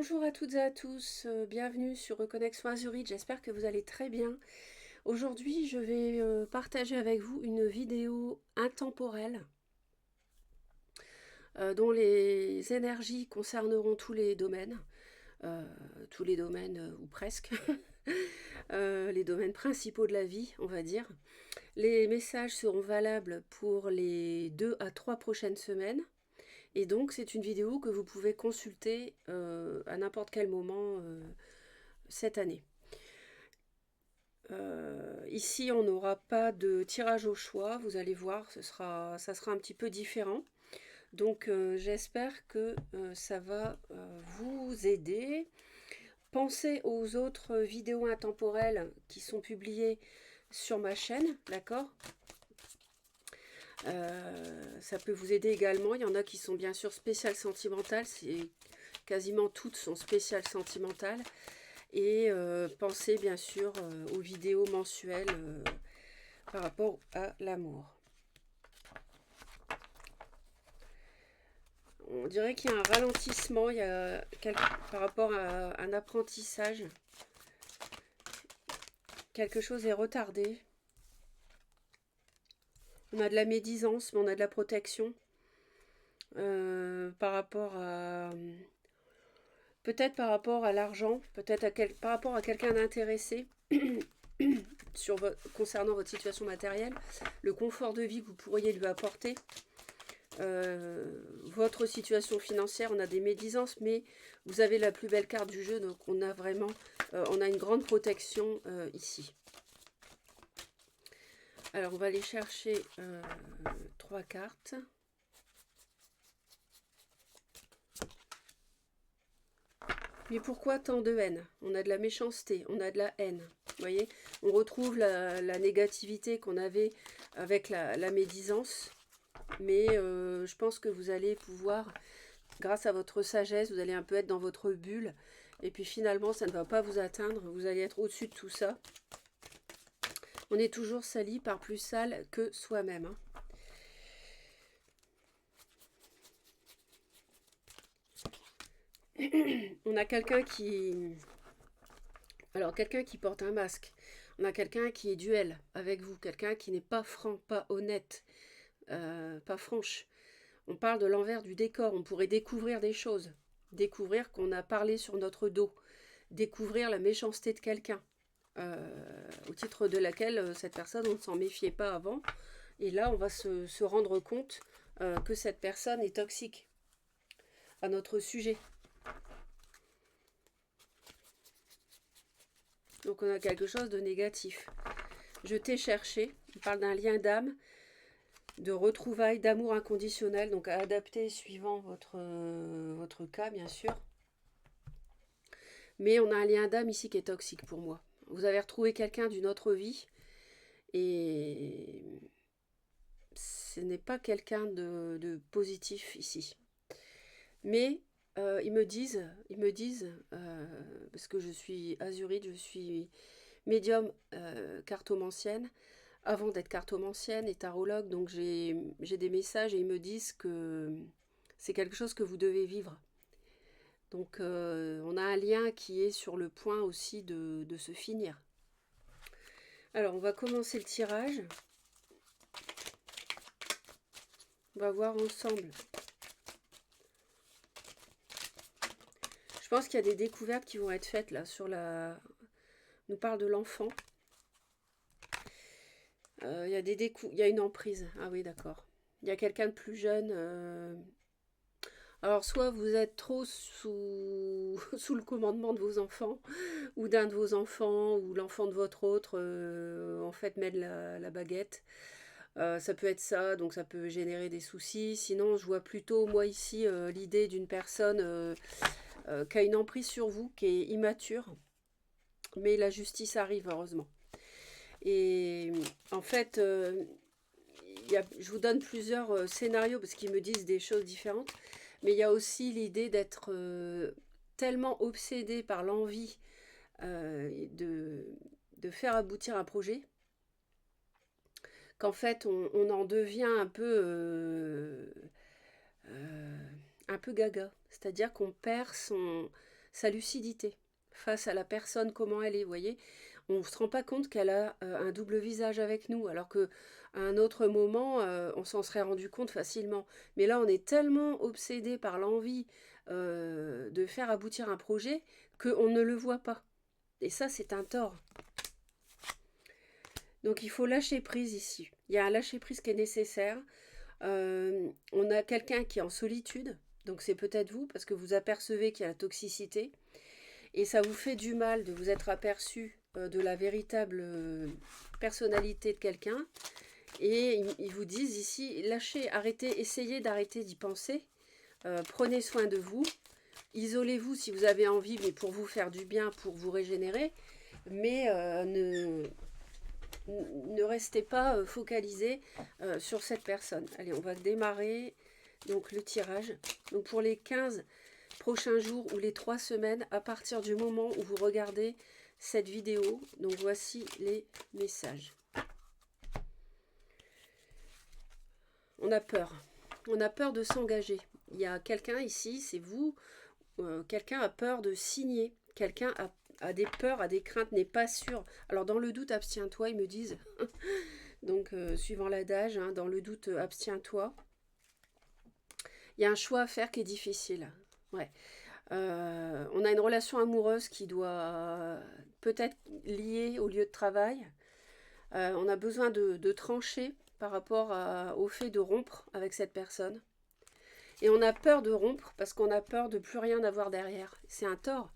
Bonjour à toutes et à tous, bienvenue sur Reconnexion à Zurich, j'espère que vous allez très bien. Aujourd'hui, je vais partager avec vous une vidéo intemporelle dont les énergies concerneront tous les domaines ou presque, les domaines principaux de la vie, on va dire. Les messages seront valables pour les 2 à 3 prochaines semaines. Et donc, c'est une vidéo que vous pouvez consulter à n'importe quel moment cette année. Ici, on n'aura pas de tirage au choix, vous allez voir, ça sera un petit peu différent. Donc, j'espère que ça va vous aider. Pensez aux autres vidéos intemporelles qui sont publiées sur ma chaîne, d'accord? Ça peut vous aider également. Il y en a qui sont bien sûr spéciales sentimentales. Quasiment toutes sont spéciales sentimentales. Et pensez bien sûr aux vidéos mensuelles par rapport à l'amour. On dirait qu'il y a un ralentissement par rapport à un apprentissage. Quelque chose est retardé. On a de la médisance, mais on a de la protection. Par rapport à... Peut-être par rapport à l'argent, par rapport à quelqu'un d'intéressé concernant votre situation matérielle, le confort de vie que vous pourriez lui apporter, votre situation financière, on a des médisances, mais vous avez la plus belle carte du jeu, donc on a vraiment, on a une grande protection ici. Alors on va aller chercher 3 cartes. Mais pourquoi tant de haine? On a de la méchanceté, on a de la haine. Vous voyez, on retrouve la négativité qu'on avait avec la médisance. Mais je pense que vous allez pouvoir, grâce à votre sagesse, vous allez un peu être dans votre bulle. Et puis finalement, ça ne va pas vous atteindre. Vous allez être au-dessus de tout ça. On est toujours sali par plus sale que soi-même. Hein. On a quelqu'un qui... Alors, quelqu'un qui porte un masque. On a quelqu'un qui est duel avec vous. Quelqu'un qui n'est pas franc, pas honnête, pas franche. On parle de l'envers du décor. On pourrait découvrir des choses. Découvrir qu'on a parlé sur notre dos. Découvrir la méchanceté de quelqu'un. Au titre de laquelle cette personne, on ne s'en méfiait pas avant. Et là, on va se rendre compte que cette personne est toxique à notre sujet. Donc on a quelque chose de négatif. Je t'ai cherché. On parle d'un lien d'âme, de retrouvailles, d'amour inconditionnel, donc à adapter suivant votre cas, bien sûr. Mais on a un lien d'âme ici qui est toxique pour moi. Vous avez retrouvé quelqu'un d'une autre vie et ce n'est pas quelqu'un de positif ici. Mais ils me disent, parce que je suis azurite, je suis médium cartomancienne, avant d'être cartomancienne et tarologue, donc j'ai des messages et ils me disent que c'est quelque chose que vous devez vivre. Donc on a un lien qui est sur le point aussi de se finir. Alors on va commencer le tirage. On va voir ensemble. Je pense qu'il y a des découvertes qui vont être faites là sur la... On nous parle de l'enfant. Il y a une emprise. Ah oui, d'accord. Il y a quelqu'un de plus jeune. Alors, soit vous êtes trop sous, sous le commandement de vos enfants, ou d'un de vos enfants, ou l'enfant de votre autre, en fait, met la baguette. Ça peut être ça, donc ça peut générer des soucis. Sinon, je vois plutôt, moi ici, l'idée d'une personne qui a une emprise sur vous, qui est immature. Mais la justice arrive, heureusement. Et en fait, je vous donne plusieurs scénarios parce qu'ils me disent des choses différentes. Mais il y a aussi l'idée d'être tellement obsédé par l'envie de faire aboutir un projet qu'en fait on en devient un peu gaga. C'est-à-dire qu'on perd sa lucidité face à la personne, comment elle est, vous voyez. On ne se rend pas compte qu'elle a un double visage avec nous, alors que à un autre moment, on s'en serait rendu compte facilement. Mais là, on est tellement obsédé par l'envie de faire aboutir un projet qu'on ne le voit pas. Et ça, c'est un tort. Donc, il faut lâcher prise ici. Il y a un lâcher prise qui est nécessaire. On a quelqu'un qui est en solitude. Donc, c'est peut-être vous, parce que vous apercevez qu'il y a la toxicité. Et ça vous fait du mal de vous être aperçu de la véritable personnalité de quelqu'un. Et ils vous disent ici, lâchez, arrêtez, essayez d'arrêter d'y penser. Prenez soin de vous. Isolez-vous si vous avez envie, mais pour vous faire du bien, pour vous régénérer. Mais ne restez pas focalisé sur cette personne. Allez, on va démarrer donc le tirage. Donc pour les 15 prochains jours ou les 3 semaines, à partir du moment où vous regardez cette vidéo. Donc voici les messages. On a peur. On a peur de s'engager. Il y a quelqu'un ici, c'est vous. Quelqu'un a peur de signer. Quelqu'un a des peurs, a des craintes, n'est pas sûr. Alors dans le doute, abstiens-toi, ils me disent. Donc suivant l'adage, hein, dans le doute, abstiens-toi. Il y a un choix à faire qui est difficile. Ouais. On a une relation amoureuse qui doit peut-être liée au lieu de travail. On a besoin de trancher par rapport au fait de rompre avec cette personne. Et on a peur de rompre parce qu'on a peur de plus rien avoir derrière. C'est un tort.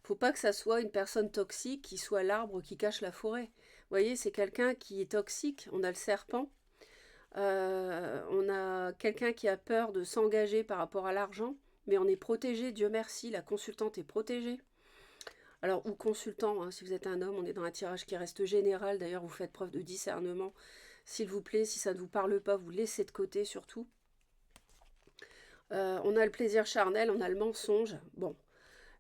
Faut pas que ça soit une personne toxique qui soit l'arbre qui cache la forêt. Vous voyez, c'est quelqu'un qui est toxique. On a le serpent. On a quelqu'un qui a peur de s'engager par rapport à l'argent. Mais on est protégé, Dieu merci, la consultante est protégée. Alors, ou consultant, hein, si vous êtes un homme, on est dans un tirage qui reste général. D'ailleurs, vous faites preuve de discernement. S'il vous plaît, si ça ne vous parle pas, vous laissez de côté surtout. On a le plaisir charnel, on a le mensonge. Bon,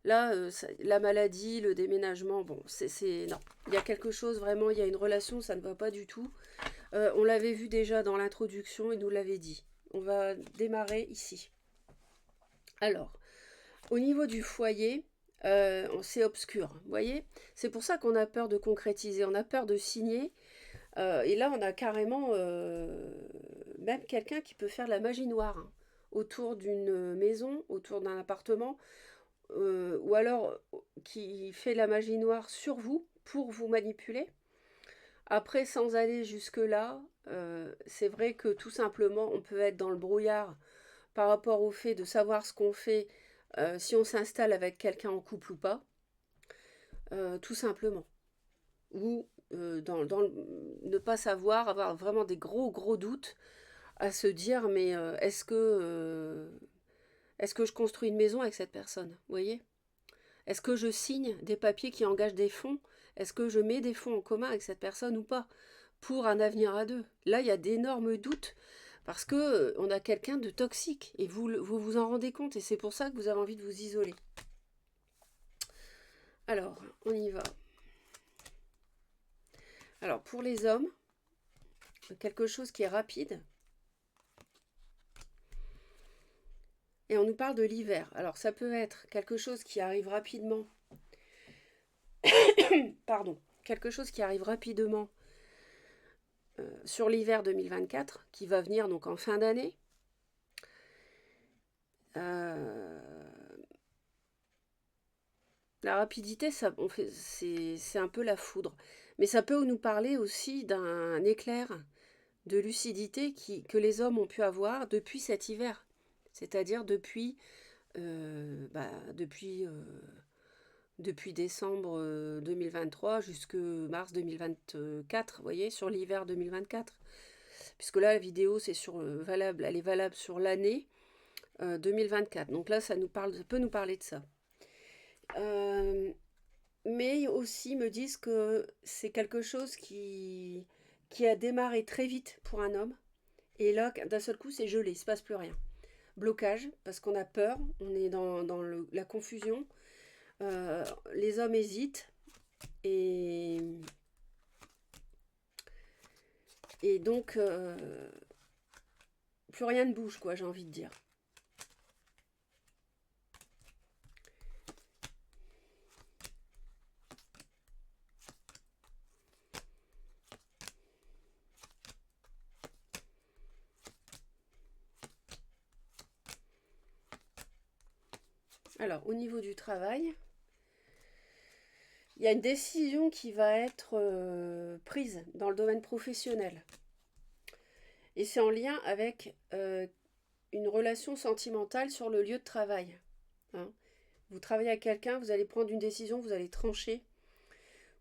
là, la maladie, le déménagement, bon, non. Il y a quelque chose, vraiment, il y a une relation, ça ne va pas du tout. On l'avait vu déjà dans l'introduction, il nous l'avait dit. On va démarrer ici. Alors, au niveau du foyer, c'est obscur, vous voyez. C'est pour ça qu'on a peur de concrétiser, on a peur de signer. Et là, on a carrément même quelqu'un qui peut faire de la magie noire, hein, autour d'une maison, autour d'un appartement, ou alors qui fait de la magie noire sur vous pour vous manipuler. Après, sans aller jusque-là, c'est vrai que tout simplement, on peut être dans le brouillard par rapport au fait de savoir ce qu'on fait, si on s'installe avec quelqu'un en couple ou pas, tout simplement. Ou ne pas savoir, avoir vraiment des gros doutes à se dire, mais est-ce que je construis une maison avec cette personne, vous voyez? Est-ce que je signe des papiers qui engagent des fonds? Est-ce que je mets des fonds en commun avec cette personne ou pas? Pour un avenir à deux. Là, il y a d'énormes doutes parce que on a quelqu'un de toxique et vous en rendez compte et c'est pour ça que vous avez envie de vous isoler. Alors, on y va. Alors, pour les hommes, quelque chose qui est rapide. Et on nous parle de l'hiver. Alors, ça peut être quelque chose qui arrive rapidement. Pardon. Quelque chose qui arrive rapidement sur l'hiver 2024, qui va venir donc en fin d'année. La rapidité, c'est un peu la foudre. Mais ça peut nous parler aussi d'un éclair de lucidité que les hommes ont pu avoir depuis cet hiver. C'est-à-dire depuis décembre 2023 jusqu'à mars 2024, vous voyez, sur l'hiver 2024. Puisque là, la vidéo, elle est valable sur l'année 2024. Donc là, ça peut nous parler de ça. Mais aussi, ils me disent que c'est quelque chose qui a démarré très vite pour un homme. Et là, d'un seul coup, c'est gelé, il ne se passe plus rien. Blocage, parce qu'on a peur, on est dans la confusion. Les hommes hésitent et donc plus rien ne bouge, quoi, j'ai envie de dire. Alors, au niveau du travail, il y a une décision qui va être prise dans le domaine professionnel. Et c'est en lien avec une relation sentimentale sur le lieu de travail. Hein. Vous travaillez avec quelqu'un, vous allez prendre une décision, vous allez trancher.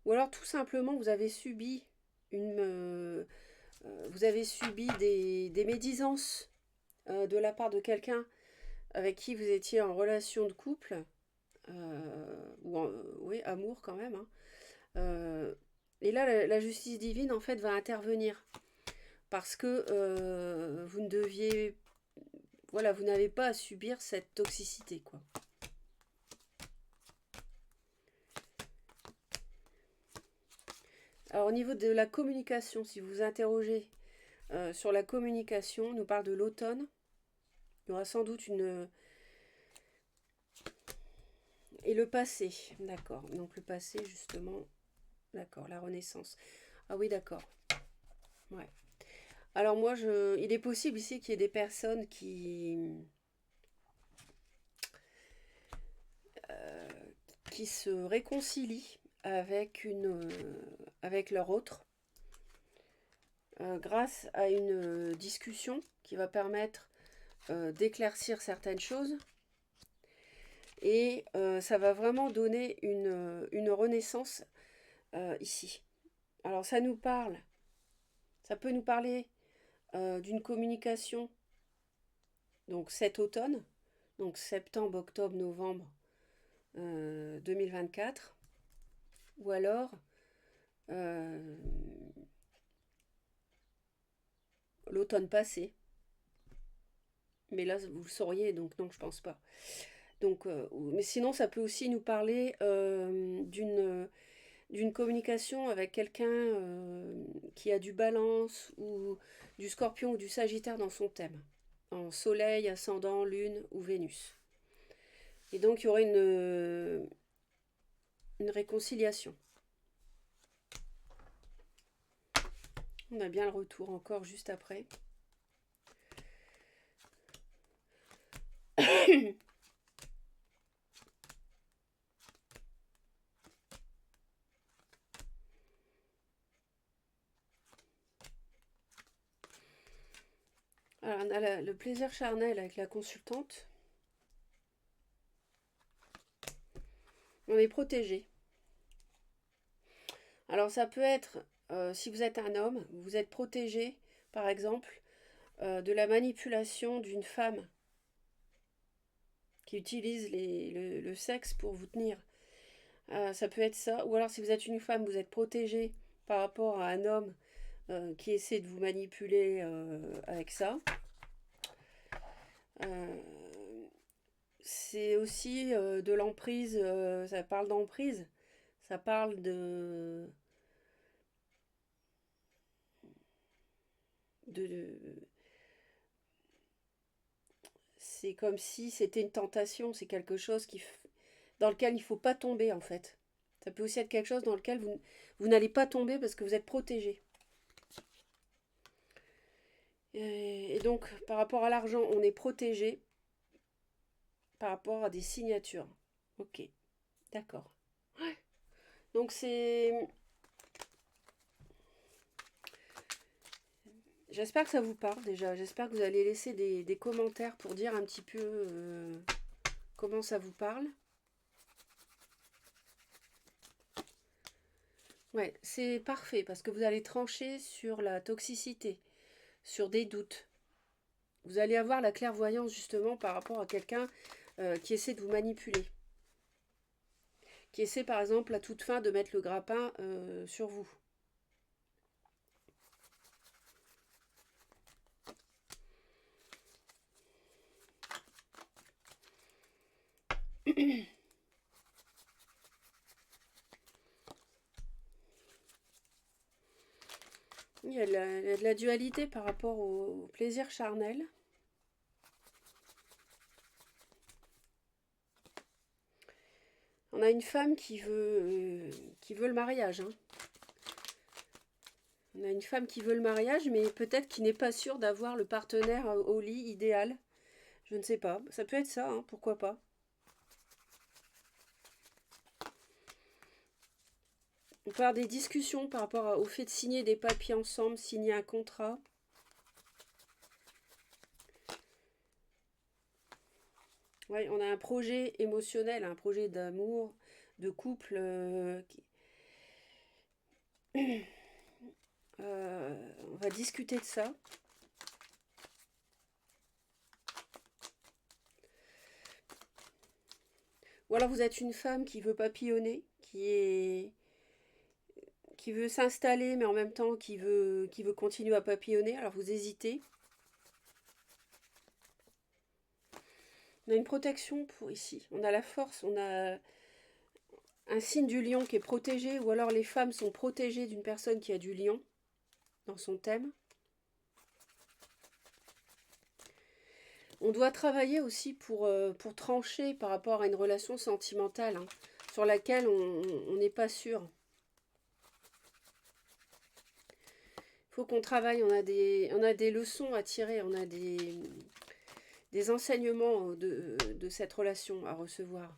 Ou alors tout simplement, vous avez subi des médisances de la part de quelqu'un avec qui vous étiez en relation de couple, oui, amour quand même. Hein. Et là, la justice divine, en fait, va intervenir. Parce que vous ne deviez... Voilà, vous n'avez pas à subir cette toxicité, quoi. Alors, au niveau de la communication, si vous vous interrogez sur la communication, on nous parle de l'automne. Il y aura sans doute une... Et le passé, d'accord. Donc le passé, justement, d'accord, la renaissance. Ah oui, d'accord. Ouais. Alors moi, il est possible ici qu'il y ait des personnes euh, qui se réconcilient avec leur autre grâce à une discussion qui va permettre d'éclaircir certaines choses. Et ça va vraiment donner une renaissance ici. Alors ça peut nous parler d'une communication donc cet automne, donc septembre, octobre, novembre 2024, ou alors euh, l'automne passé. Mais là, vous le sauriez, donc non, je pense pas. Donc, mais sinon, ça peut aussi nous parler d'une communication avec quelqu'un qui a du balance ou du scorpion ou du sagittaire dans son thème, en soleil, ascendant, lune ou Vénus. Et donc, il y aurait une réconciliation. On a bien le retour encore juste après. Alors, on a le plaisir charnel avec la consultante. On est protégé. Alors, ça peut être, si vous êtes un homme, vous êtes protégé, par exemple, de la manipulation d'une femme qui utilise le sexe pour vous tenir. Ça peut être ça. Ou alors, si vous êtes une femme, vous êtes protégé par rapport à un homme qui essaie de vous manipuler avec ça. C'est aussi de l'emprise, ça parle d'emprise, ça parle de c'est comme si c'était une tentation, c'est quelque chose dans lequel il ne faut pas tomber en fait. Ça peut aussi être quelque chose dans lequel vous n'allez pas tomber parce que vous êtes protégé. Et donc, par rapport à l'argent, on est protégé par rapport à des signatures. Ok, d'accord. Ouais. Donc c'est... J'espère que ça vous parle déjà. J'espère que vous allez laisser des commentaires pour dire un petit peu comment ça vous parle. Ouais, c'est parfait parce que vous allez trancher sur la toxicité, sur des doutes. Vous allez avoir la clairvoyance justement par rapport à quelqu'un qui essaie de vous manipuler. Qui essaie par exemple à toute fin de mettre le grappin sur vous. Il y a de la dualité par rapport au plaisir charnel. On a une femme qui veut le mariage. Hein. On a une femme qui veut le mariage, mais peut-être qui n'est pas sûre d'avoir le partenaire au lit idéal. Je ne sais pas. Ça peut être ça, hein, pourquoi pas. On peut avoir des discussions par rapport au fait de signer des papiers ensemble, signer un contrat. Ouais, on a un projet émotionnel, un projet d'amour, de couple. On va discuter de ça. Ou alors vous êtes une femme qui veut papillonner, qui veut s'installer, mais en même temps qui veut continuer à papillonner. Alors vous hésitez. On a une protection pour ici. On a la force, on a un signe du lion qui est protégé, ou alors les femmes sont protégées d'une personne qui a du lion dans son thème. On doit travailler aussi pour trancher par rapport à une relation sentimentale, hein, sur laquelle on n'est pas sûr. Il faut qu'on travaille, on a des leçons à tirer, on a des enseignements de cette relation à recevoir.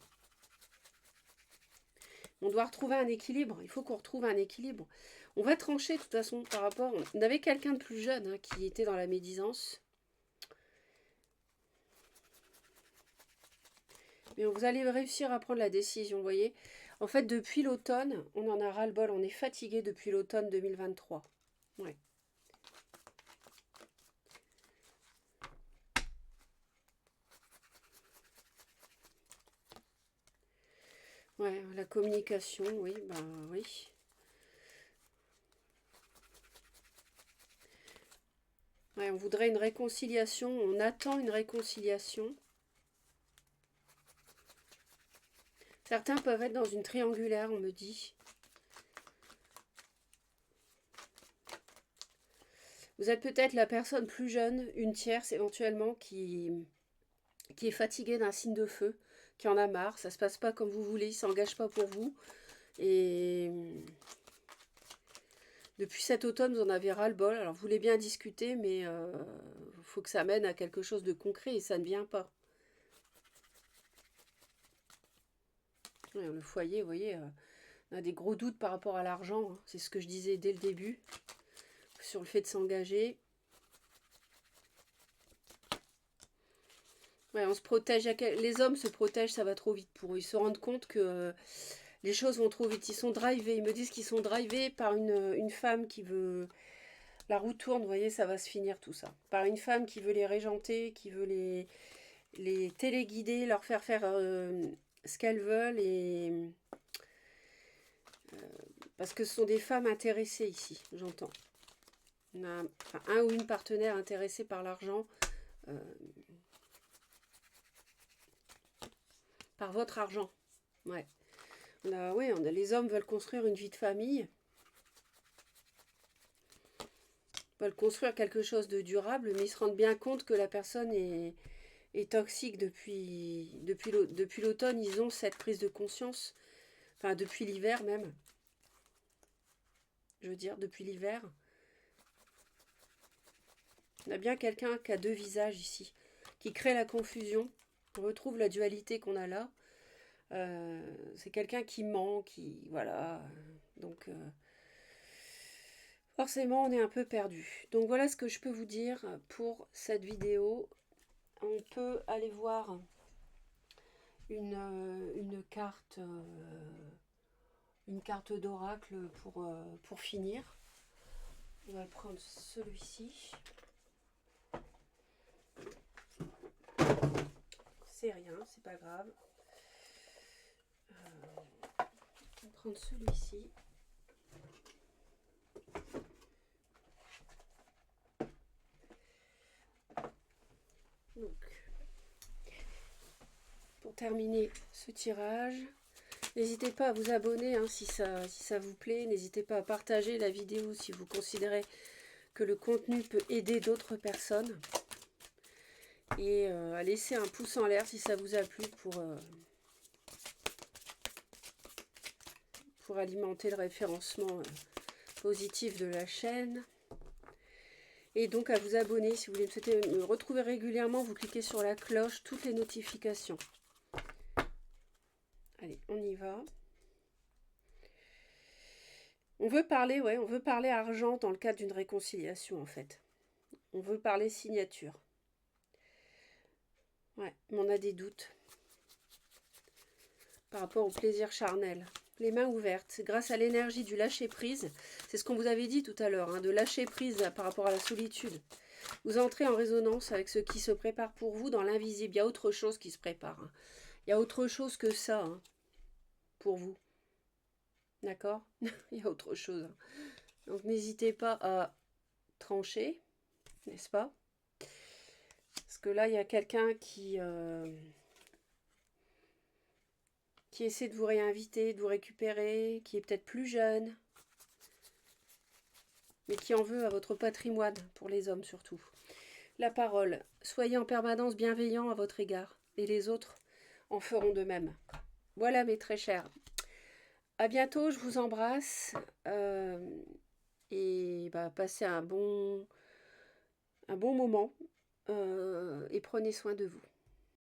On doit retrouver un équilibre, il faut qu'on retrouve un équilibre. On va trancher de toute façon par rapport... On avait quelqu'un de plus jeune, hein, qui était dans la médisance. Mais vous allez réussir à prendre la décision, vous voyez. En fait, depuis l'automne, on en a ras-le-bol, on est fatigué depuis l'automne 2023. Ouais. Ouais, la communication, oui, ben oui. Ouais, on voudrait une réconciliation, on attend une réconciliation. Certains peuvent être dans une triangulaire, on me dit. Vous êtes peut-être la personne plus jeune, une tierce éventuellement, qui est fatiguée d'un signe de feu, qui en a marre, ça se passe pas comme vous voulez, il s'engage pas pour vous. Et depuis cet automne, vous en avez ras-le-bol. Alors vous voulez bien discuter, mais faut que ça mène à quelque chose de concret et ça ne vient pas. Ouais, le foyer, vous voyez, on a des gros doutes par rapport à l'argent, hein. C'est ce que je disais dès le début, sur le fait de s'engager. Ouais, on se protège, les hommes se protègent, ça va trop vite pour eux. Ils se rendent compte que les choses vont trop vite. Ils sont drivés, ils me disent qu'ils sont drivés par une femme qui veut... La roue tourne, vous voyez, ça va se finir tout ça. Par une femme qui veut les régenter, qui veut les téléguider, leur faire faire ce qu'elles veulent. Parce que ce sont des femmes intéressées ici, j'entends. On a un ou une partenaire intéressée par l'argent. Par votre argent. Ouais. Les hommes veulent construire une vie de famille. Veulent construire quelque chose de durable, mais ils se rendent bien compte que la personne est toxique depuis l'automne. Ils ont cette prise de conscience. Enfin, depuis l'hiver même. Je veux dire, depuis l'hiver. On a bien quelqu'un qui a deux visages ici. Qui crée la confusion. On retrouve la dualité qu'on a là. C'est quelqu'un qui ment, voilà. Donc, forcément, on est un peu perdu. Donc, voilà ce que je peux vous dire pour cette vidéo. On peut aller voir une carte d'oracle pour finir. On va prendre celui-ci. C'est rien, c'est pas grave. On va prendre celui-ci. Donc, pour terminer ce tirage, n'hésitez pas à vous abonner, hein, si ça vous plaît. N'hésitez pas à partager la vidéo si vous considérez que le contenu peut aider d'autres personnes. Et à laisser un pouce en l'air si ça vous a plu pour alimenter le référencement positif de la chaîne. Et donc à vous abonner si vous voulez me retrouver régulièrement, vous cliquez sur la cloche, toutes les notifications. Allez, on y va. On veut parler, ouais, on veut parler argent dans le cadre d'une réconciliation, en fait. On veut parler signature. Ouais, mais on a des doutes par rapport au plaisir charnel. Les mains ouvertes, grâce à l'énergie du lâcher-prise, c'est ce qu'on vous avait dit tout à l'heure, hein, de lâcher prise par rapport à la solitude. Vous entrez en résonance avec ce qui se prépare pour vous dans l'invisible. Il y a autre chose qui se prépare, hein. Il y a autre chose que ça, hein, pour vous. D'accord? Il y a autre chose, hein. Donc n'hésitez pas à trancher, n'est-ce pas? Parce que là, il y a quelqu'un qui essaie de vous réinviter, de vous récupérer, qui est peut-être plus jeune, mais qui en veut à votre patrimoine, pour les hommes surtout. La parole, soyez en permanence bienveillant à votre égard, et les autres en feront de même. Voilà mes très chers. À bientôt, je vous embrasse, et bah, passez un bon moment, et prenez soin de vous.